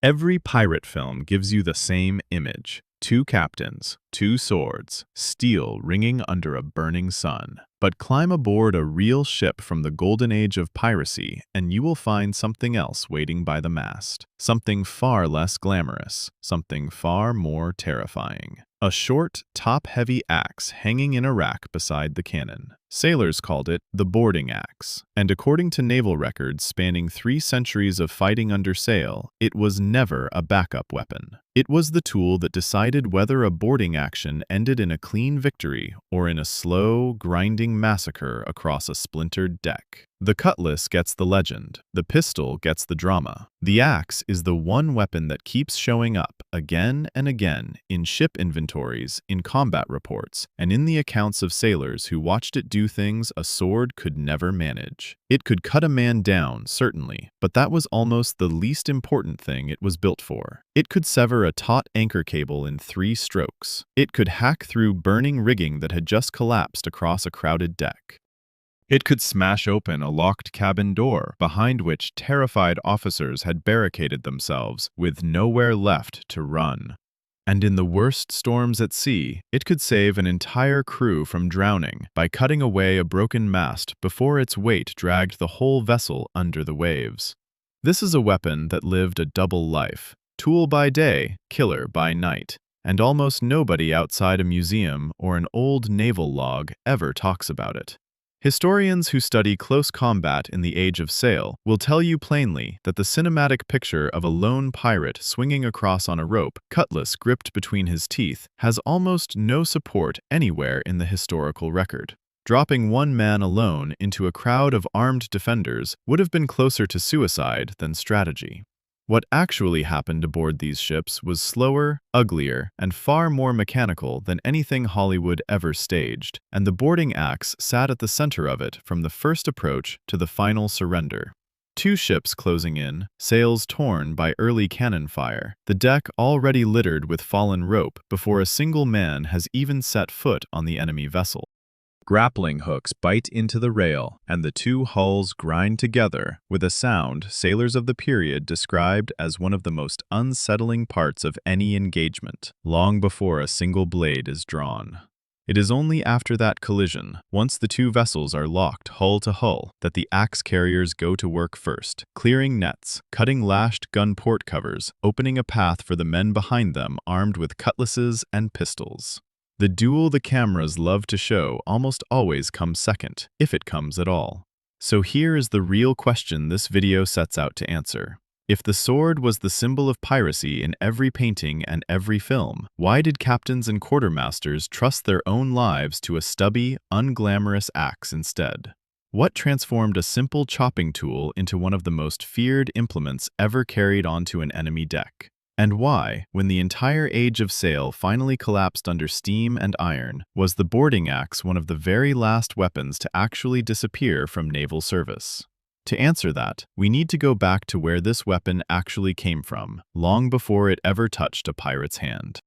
Every pirate film gives you the same image. Two captains, two swords, steel ringing under a burning sun. But climb aboard a real ship from the golden age of piracy and you will find something else waiting by the mast. Something far less glamorous, something far more terrifying. A short, top-heavy axe hanging in a rack beside the cannon. Sailors called it the boarding axe, and according to naval records spanning 3 centuries of fighting under sail, it was never a backup weapon. It was the tool that decided whether a boarding action ended in a clean victory or in a slow, grinding massacre across a splintered deck. The cutlass gets the legend, the pistol gets the drama. The axe is the one weapon that keeps showing up again and again in ship inventories, in combat reports, and in the accounts of sailors who watched it do things a sword could never manage. It could cut a man down, certainly, but that was almost the least important thing it was built for. It could sever a taut anchor cable in 3 strokes. It could hack through burning rigging that had just collapsed across a crowded deck. It could smash open a locked cabin door behind which terrified officers had barricaded themselves with nowhere left to run. And in the worst storms at sea, it could save an entire crew from drowning by cutting away a broken mast before its weight dragged the whole vessel under the waves. This is a weapon that lived a double life, tool by day, killer by night, and almost nobody outside a museum or an old naval log ever talks about it. Historians who study close combat in the Age of Sail will tell you plainly that the cinematic picture of a lone pirate swinging across on a rope, cutlass gripped between his teeth, has almost no support anywhere in the historical record. Dropping one man alone into a crowd of armed defenders would have been closer to suicide than strategy. What actually happened aboard these ships was slower, uglier, and far more mechanical than anything Hollywood ever staged, and the boarding axe sat at the center of it from the first approach to the final surrender. 2 ships closing in, sails torn by early cannon fire, the deck already littered with fallen rope before a single man has even set foot on the enemy vessel. Grappling hooks bite into the rail, and the 2 hulls grind together with a sound sailors of the period described as one of the most unsettling parts of any engagement, long before a single blade is drawn. It is only after that collision, once the 2 vessels are locked hull to hull, that the axe carriers go to work first, clearing nets, cutting lashed gun port covers, opening a path for the men behind them armed with cutlasses and pistols. The duel the cameras love to show almost always comes second, if it comes at all. So here is the real question this video sets out to answer. If the sword was the symbol of piracy in every painting and every film, why did captains and quartermasters trust their own lives to a stubby, unglamorous axe instead? What transformed a simple chopping tool into one of the most feared implements ever carried onto an enemy deck? And why, when the entire age of sail finally collapsed under steam and iron, was the boarding axe one of the very last weapons to actually disappear from naval service? To answer that, we need to go back to where this weapon actually came from, long before it ever touched a pirate's hand.